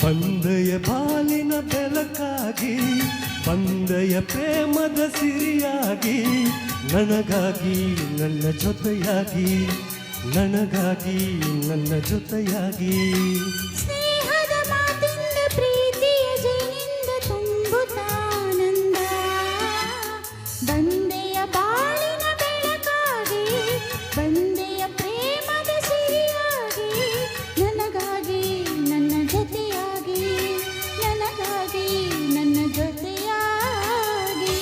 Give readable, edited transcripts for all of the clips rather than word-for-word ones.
ಬಂದೆಯ ಬಾಲಿನ ಬೆಳಕಾಗಿ ಬಂದೆಯ ಪ್ರೇಮದ ಸಿರಿಯಾಗಿ ನನಗಾಗಿ ನನ್ನ ಜೊತೆಯಾಗಿ ನನಗಾಗಿ ನನ್ನ ಜೊತೆಯಾಗಿ ಸ್ನೇಹದ ಮಾತಿಂದ ಪ್ರೀತಿಯ ಜೇನಿಂದ ತುಂಬುತ್ತಾನಂದ ಬಂದೆಯ ಬಾಳಿನ ಬೆಳಕಾಗಿ ಬಂದೆಯ ಪ್ರೇಮದ ಸಿರಿಯಾಗಿ ನನಗಾಗಿ ನನ್ನ ಜೊತೆಯಾಗಿ ನನಗಾಗಿ ನನ್ನ ಜೊತೆಯಾಗಿ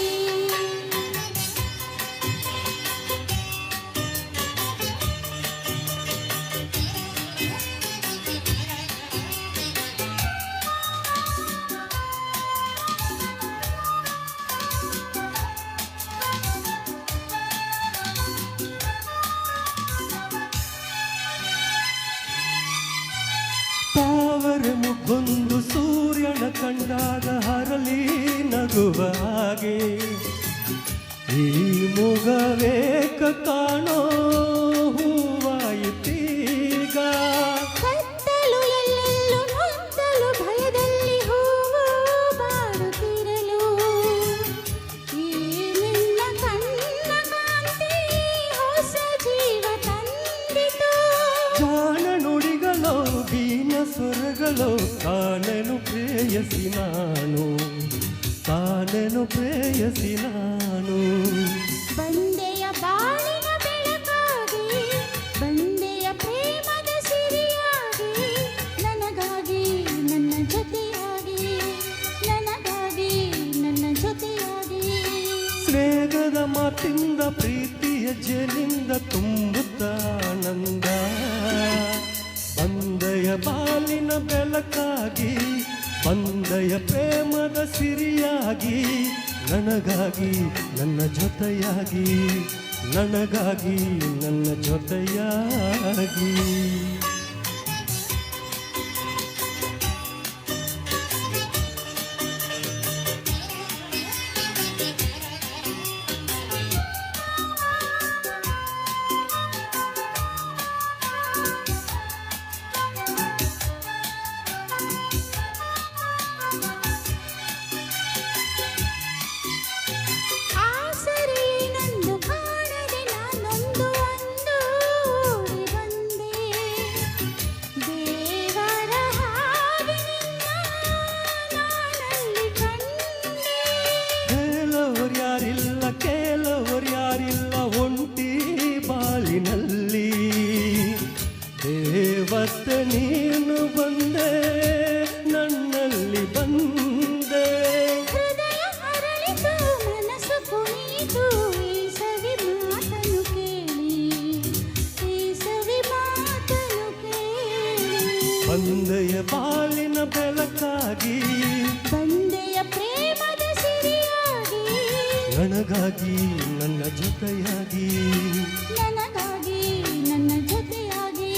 ತಾವರೆ ಮುಗ್ಗೊಂದು ಸೂರ್ಯನ ಕಂಡಾಗ ಹರಳಿ ನಗುವ ಹಾಗೆ ಈ ಮುಗವೇಕ ಕಾಣೋ ಹೂವಾಯಿತೀಗ ಕತ್ತಲು ಎಲ್ಲೆಲ್ಲೂ ನೊಂದಲು ಭಯದಲ್ಲಿ ಹೂವು ಬಾಡುತ್ತಿರಲು ಈ ನಿನ್ನ ಕಣ್ಣ ಕಾಂತಿ ಹೊಸ ಜೀವ ತಂದಿತು ಜಾಣ ನುಡಿಗಳೋ ಬೀನ ಸ್ವರಗಳೋ ತಾನೆನು ಪ್ರೇಯಸಿ ನಾನು ತಾನೆನು ಪ್ರೇಯಸಿ ನಾನು ಬಂದೆಯ ಬಾಳಿನ ಬೆಳಕಾಗಿ ಬಂದೆಯ ಪ್ರೇಮದ ಸಿರಿಯಾಗಿ ನನಗಾಗಿ ನನ್ನ ಜೊತೆಯಾಗಿ ನನಗಾಗಿ ನನ್ನ ಜೊತೆಯಾಗಿ ಸ್ನೇಹದ ಮಾತಿಂದ ಪ್ರೀತಿಯ ಜೇನಿಂದ ತುಂಬುತ್ತಾನಂದ ಬಂದೆಯ ಬಾಲಿನ ಬೆಳಕಾಗಿ ಬಂದೆಯ ಪ್ರೇಮದ ಸಿರಿಯಾಗಿ ನನಗಾಗಿ ನನ್ನ ಜೊತೆಯಾಗಿ ನನಗಾಗಿ ನನ್ನ ಜೊತೆಯಾಗಿ ಆಸರೆ ನಂದು ಕಾಣದೆ ನಾನೊಂದು ಒಂದು ಓಡಿ ಬಂದೆ ದೇವರ ಹಾಗೆ ನಿನ್ನ ನಾನಲ್ಲಿ ಕಂಡೆ ಹೇಳೋರ್ಯಾರಿಲ್ಲ ಕೇಳೋರ್ಯಾರಿಲ್ಲ ಒಂಟಿ ಬಾಳಿನಲ್ಲಿ ದೇವತೆ ನೀನು ಬಂದೆ ನನ್ನಲ್ಲಿ ಬಂದೆ ಹೃದಯ ಅರಳಿತು ಮನಸ್ಸು ಕುಣಿತು ಈ ಸವಿ ಮಾತನು ಕೇಳಿ ಈ ಸವಿ ಮಾತನು ಕೇಳಿ ಬಂದೆಯ ಬಾಳಿನ ಬೆಳಕಾಗಿ ಬಂದೆಯ ಪ್ರೇಮದ ಸಿರಿಯಾಗಿ ನನಗಾಗಿ ನನ್ನ ಜೊತೆಯಾಗಿ ನನಗಾಗಿ ನನ್ನ ಜೊತೆಯಾಗಿ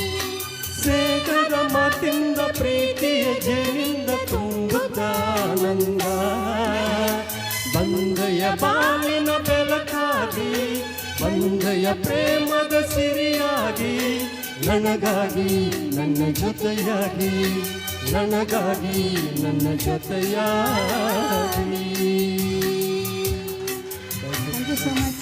ಸೇಕದ ಮಾತಿಂದ ಪ್ರೀತಿಯ ಜೇನಿಂದ ತುಂಬುತ್ತಾನಂದ ಬಂದೆಯ ಬಾಳಿನ ಬೆಳಕಾಗಿ ಬಂದೆಯ ಪ್ರೇಮದ ಸಿರಿಯಾಗಿ ನನಗಾಗಿ ನನ್ನ ಜೊತೆಯಾಗಿ ನನಗಾಗಿ ನನ್ನ ಜೊತೆಯಾಗಿ ಥ್ಯಾಂಕ್ ಯು ಸೊ ಮಚ್